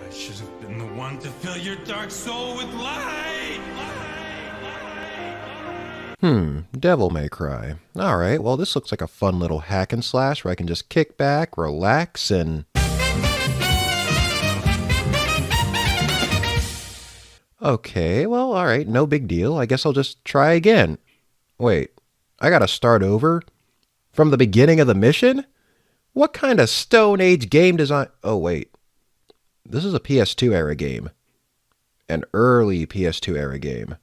I should have been the one to fill your dark soul with light. Devil May Cry. Alright, well this looks like a fun little hack and slash where I can just kick back, relax, and... Okay, well alright, no big deal. I guess I'll just try again. Wait, I gotta start over? From the beginning of the mission? What kind of Stone Age game design... Oh wait, this is a PS2 era game. An early PS2 era game.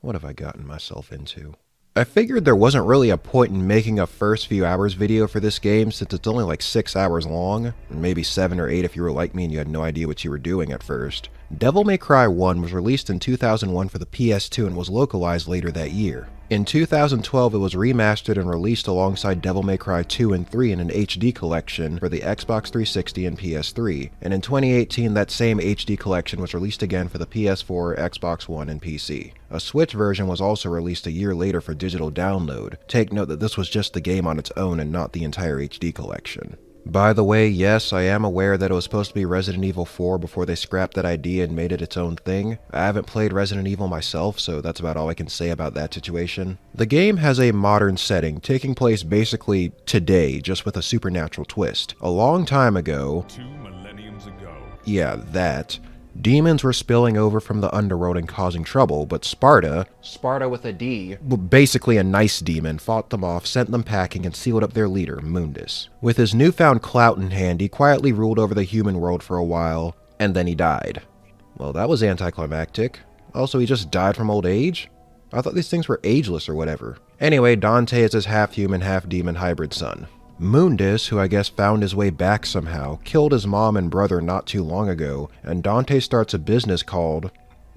What have I gotten myself into? I figured there wasn't really a point in making a first few hours video for this game since it's only like 6 hours long, maybe 7 or 8 if you were like me and you had no idea what you were doing at first. Devil May Cry 1 was released in 2001 for the PS2 and was localized later that year. In 2012, it was remastered and released alongside Devil May Cry 2 and 3 in an HD collection for the Xbox 360 and PS3, and in 2018 that same HD collection was released again for the PS4, Xbox One, and PC. A Switch version was also released a year later for digital download. Take note that this was just the game on its own and not the entire HD collection. By the way, yes, I am aware that it was supposed to be Resident Evil 4 before they scrapped that idea and made it its own thing. I haven't played Resident Evil myself, so that's about all I can say about that situation. The game has a modern setting, taking place basically today, just with a supernatural twist. A long time ago... 2 millenniums ago. Yeah, that. Demons were spilling over from the underworld and causing trouble, but Sparta with a D, basically a nice demon, fought them off, sent them packing, and sealed up their leader, Mundus. With his newfound clout in hand, he quietly ruled over the human world for a while, and then he died. Well, that was anticlimactic. Also, he just died from old age? I thought these things were ageless or whatever. Anyway, Dante is his half-human, half-demon hybrid son. Mundus, who I guess found his way back somehow, killed his mom and brother not too long ago, and Dante starts a business called,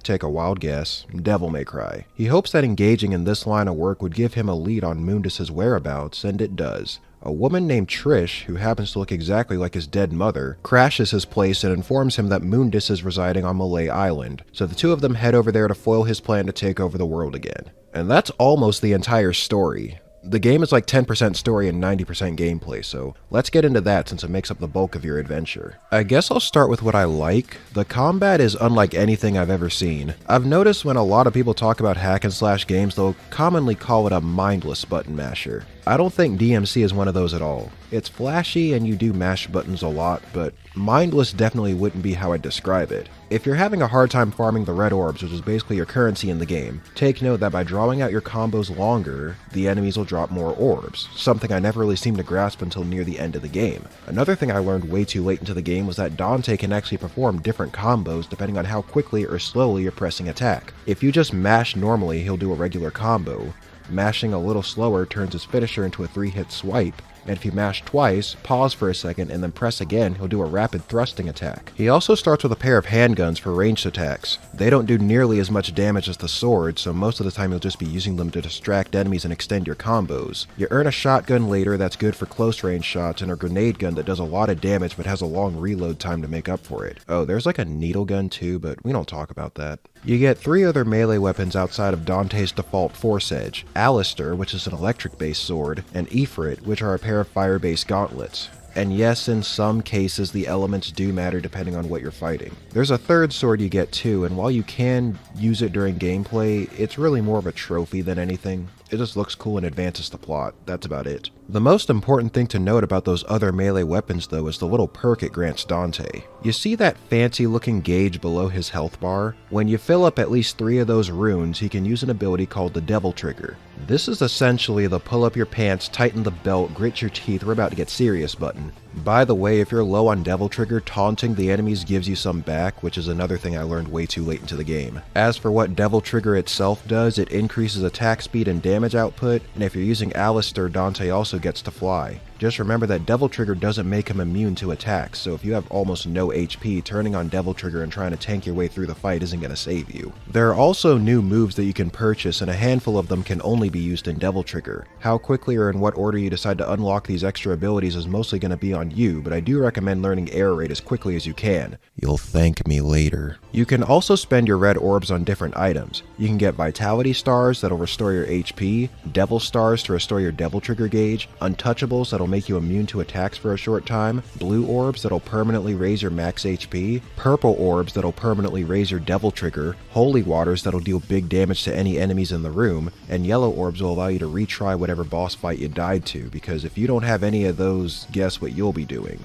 take a wild guess, Devil May Cry. He hopes that engaging in this line of work would give him a lead on Mundus's whereabouts, and it does. A woman named Trish, who happens to look exactly like his dead mother, crashes his place and informs him that Mundus is residing on Malay Island, so the two of them head over there to foil his plan to take over the world again. And that's almost the entire story. The game is like 10% story and 90% gameplay, so let's get into that since it makes up the bulk of your adventure. I guess I'll start with what I like. The combat is unlike anything I've ever seen. I've noticed when a lot of people talk about hack and slash games, they'll commonly call it a mindless button masher. I don't think DMC is one of those at all. It's flashy and you do mash buttons a lot, but mindless definitely wouldn't be how I'd describe it. If you're having a hard time farming the red orbs, which is basically your currency in the game, take note that by drawing out your combos longer, the enemies will drop more orbs, something I never really seemed to grasp until near the end of the game. Another thing I learned way too late into the game was that Dante can actually perform different combos depending on how quickly or slowly you're pressing attack. If you just mash normally, he'll do a regular combo. Mashing a little slower turns his finisher into a 3-hit swipe, and if you mash twice, pause for a second, and then press again, he'll do a rapid thrusting attack. He also starts with a pair of handguns for ranged attacks. They don't do nearly as much damage as the sword, so most of the time you'll just be using them to distract enemies and extend your combos. You earn a shotgun later that's good for close range shots, and a grenade gun that does a lot of damage but has a long reload time to make up for it. Oh, there's like a needle gun too, but we don't talk about that. You get 3 other melee weapons outside of Dante's default Force Edge: Alistair, which is an electric-based sword, and Ifrit, which are a pair of fire-based gauntlets. And yes, in some cases the elements do matter depending on what you're fighting. There's a third sword you get too, and while you can use it during gameplay, it's really more of a trophy than anything. It just looks cool and advances the plot, that's about it. The most important thing to note about those other melee weapons though is the little perk it grants Dante. You see that fancy looking gauge below his health bar? When you fill up at least 3 of those runes, he can use an ability called the Devil Trigger. This is essentially the pull up your pants, tighten the belt, grit your teeth, we're about to get serious button. By the way, if you're low on Devil Trigger, taunting the enemies gives you some back, which is another thing I learned way too late into the game. As for what Devil Trigger itself does, it increases attack speed and damage output, and if you're using Alistair, Dante also gets to fly. Just remember that Devil Trigger doesn't make him immune to attacks, so if you have almost no HP, turning on Devil Trigger and trying to tank your way through the fight isn't going to save you. There are also new moves that you can purchase, and a handful of them can only be used in Devil Trigger. How quickly or in what order you decide to unlock these extra abilities is mostly going to be on you, but I do recommend learning Error Rate as quickly as you can. You'll thank me later. You can also spend your red orbs on different items. You can get Vitality Stars that'll restore your HP, Devil Stars to restore your Devil Trigger gauge, Untouchables that'll that'll make you immune to attacks for a short time, blue orbs that'll permanently raise your max HP, purple orbs that'll permanently raise your devil trigger, holy waters that'll deal big damage to any enemies in the room, and yellow orbs will allow you to retry whatever boss fight you died to, because if you don't have any of those, guess what you'll be doing?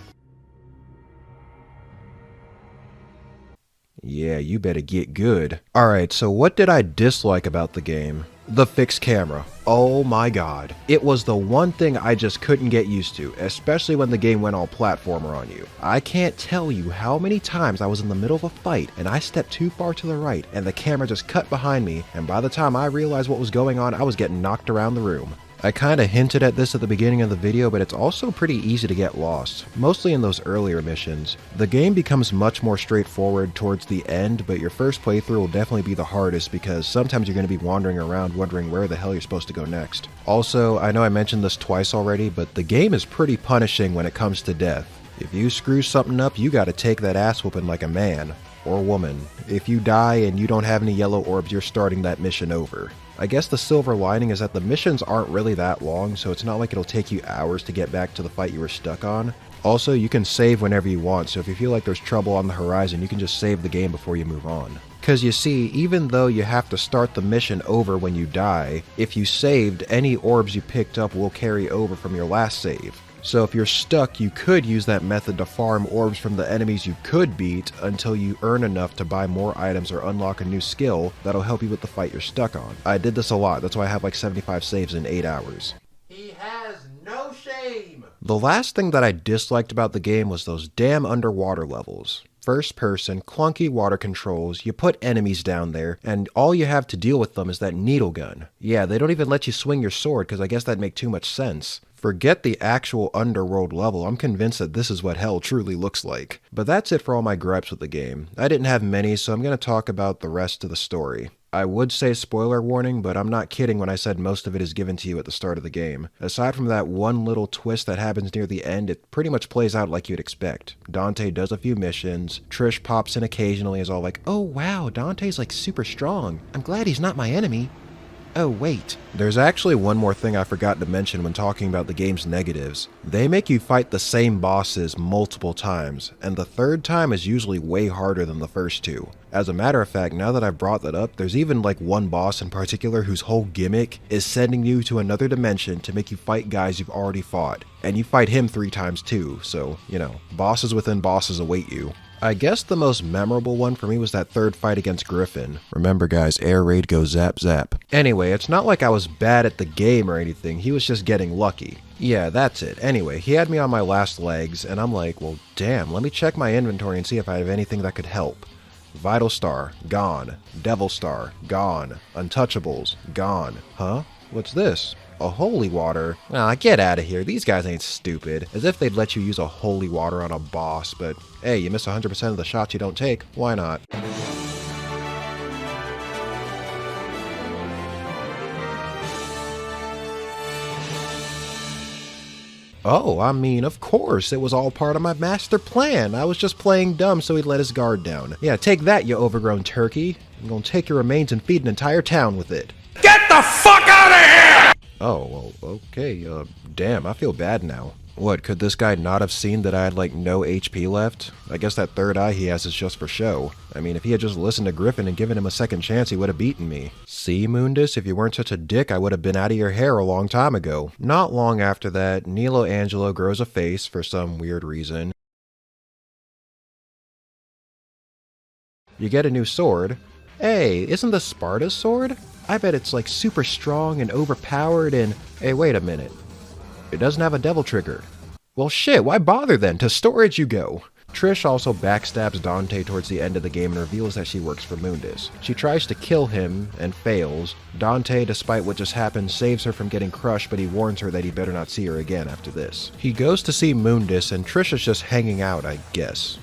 Yeah, you better get good. Alright, so what did I dislike about the game? The fixed camera. Oh my god. It was the one thing I just couldn't get used to, especially when the game went all platformer on you. I can't tell you how many times I was in the middle of a fight and I stepped too far to the right and the camera just cut behind me, and by the time I realized what was going on, I was getting knocked around the room. I kinda hinted at this at the beginning of the video, but it's also pretty easy to get lost, mostly in those earlier missions. The game becomes much more straightforward towards the end, but your first playthrough will definitely be the hardest because sometimes you're going to be wandering around wondering where the hell you're supposed to go next. Also, I know I mentioned this twice already, but the game is pretty punishing when it comes to death. If you screw something up, you gotta take that ass whooping like a man. Or woman. If you die and you don't have any yellow orbs, you're starting that mission over. I guess the silver lining is that the missions aren't really that long, so it's not like it'll take you hours to get back to the fight you were stuck on. Also, you can save whenever you want, so if you feel like there's trouble on the horizon, you can just save the game before you move on. Cause you see, even though you have to start the mission over when you die, if you saved, any orbs you picked up will carry over from your last save. So if you're stuck, you could use that method to farm orbs from the enemies you could beat until you earn enough to buy more items or unlock a new skill that'll help you with the fight you're stuck on. I did this a lot, that's why I have like 75 saves in 8 hours. He has no shame! The last thing that I disliked about the game was those damn underwater levels. First person, clunky water controls, you put enemies down there, and all you have to deal with them is that needle gun. Yeah, they don't even let you swing your sword, because I guess that'd make too much sense. Forget the actual underworld level, I'm convinced that this is what hell truly looks like. But that's it for all my gripes with the game. I didn't have many, so I'm going to talk about the rest of the story. I would say spoiler warning, but I'm not kidding when I said most of it is given to you at the start of the game. Aside from that one little twist that happens near the end, it pretty much plays out like you'd expect. Dante does a few missions, Trish pops in occasionally and is all like, "Oh wow, Dante's like super strong. I'm glad he's not my enemy." Oh wait. There's actually one more thing I forgot to mention when talking about the game's negatives. They make you fight the same bosses multiple times, and the third time is usually way harder than the first two. As a matter of fact, now that I've brought that up, there's even like one boss in particular whose whole gimmick is sending you to another dimension to make you fight guys you've already fought. And you fight him 3 times too, so, you know, bosses within bosses await you. I guess the most memorable one for me was that third fight against Griffin. Remember guys, air raid goes zap zap. Anyway, it's not like I was bad at the game or anything, he was just getting lucky. Yeah, that's it. Anyway, he had me on my last legs, and I'm like, well damn, let me check my inventory and see if I have anything that could help. Vital Star, gone. Devil Star, gone. Untouchables, gone. Huh? What's this? A holy water? Nah, get out of here. These guys ain't stupid. As if they'd let you use a holy water on a boss, but hey, you miss 100% of the shots you don't take. Why not? Oh, I mean, of course, it was all part of my master plan. I was just playing dumb so he'd let his guard down. Yeah, take that, you overgrown turkey. I'm gonna take your remains and feed an entire town with it. Get the fuck out of here! Oh, well, okay, damn, I feel bad now. What, could this guy not have seen that I had, like, no HP left? I guess that third eye he has is just for show. I mean, if he had just listened to Griffin and given him a second chance, he would have beaten me. See, Mundus, if you weren't such a dick, I would have been out of your hair a long time ago. Not long after that, Nilo Angelo grows a face for some weird reason. You get a new sword. Hey, isn't this Sparta's sword? I bet it's like super strong and overpowered and... Hey, wait a minute. It doesn't have a devil trigger. Well shit, why bother then? To storage you go. Trish also backstabs Dante towards the end of the game and reveals that she works for Mundus. She tries to kill him and fails. Dante, despite what just happened, saves her from getting crushed, but he warns her that he better not see her again after this. He goes to see Mundus and Trish is just hanging out, I guess.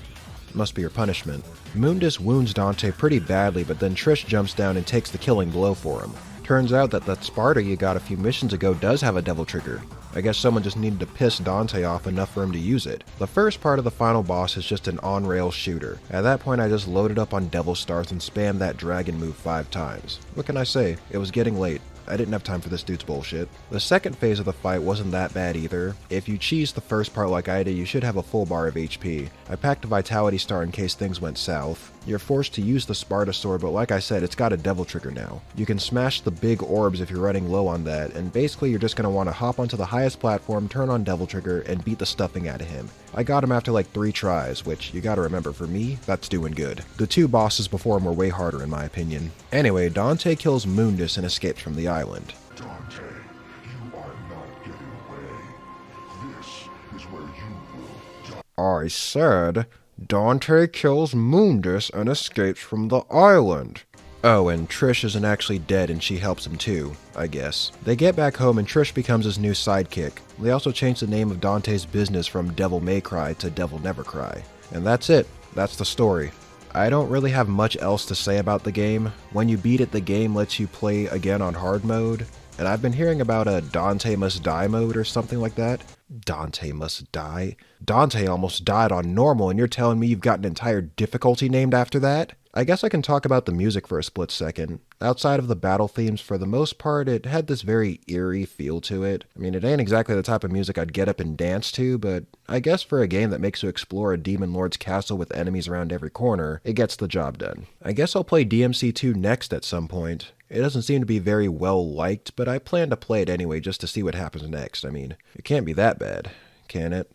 Must be her punishment. Mundus wounds Dante pretty badly, but then Trish jumps down and takes the killing blow for him. Turns out that Sparta you got a few missions ago does have a devil trigger. I guess someone just needed to piss Dante off enough for him to use it. The first part of the final boss is just an on-rail shooter. At that point I just loaded up on devil stars and spammed that dragon move 5 times. What can I say? It was getting late. I didn't have time for this dude's bullshit. The second phase of the fight wasn't that bad either. If you cheese the first part like I did, you should have a full bar of HP. I packed a Vitality Star in case things went south. You're forced to use the Sparta Sword, but like I said, it's got a Devil Trigger now. You can smash the big orbs if you're running low on that, and basically you're just going to want to hop onto the highest platform, turn on Devil Trigger, and beat the stuffing out of him. I got him after like 3 tries, which you gotta remember, for me, that's doing good. The 2 bosses before him were way harder in my opinion. Anyway, Dante kills Mundus and escapes from the island. Dante, you are not getting away. This is where you will die. I said, Dante kills Mundus and escapes from the island. Oh, and Trish isn't actually dead and she helps him too, I guess. They get back home and Trish becomes his new sidekick. They also change the name of Dante's business from Devil May Cry to Devil Never Cry. And that's it. That's the story. I don't really have much else to say about the game. When you beat it, the game lets you play again on hard mode. And I've been hearing about a Dante Must Die mode or something like that. Dante Must Die? Dante almost died on normal and you're telling me you've got an entire difficulty named after that? I guess I can talk about the music for a split second. Outside of the battle themes, for the most part, it had this very eerie feel to it. I mean, it ain't exactly the type of music I'd get up and dance to, but I guess for a game that makes you explore a demon lord's castle with enemies around every corner, it gets the job done. I guess I'll play DMC2 next at some point. It doesn't seem to be very well liked, but I plan to play it anyway just to see what happens next. I mean, it can't be that bad, can it?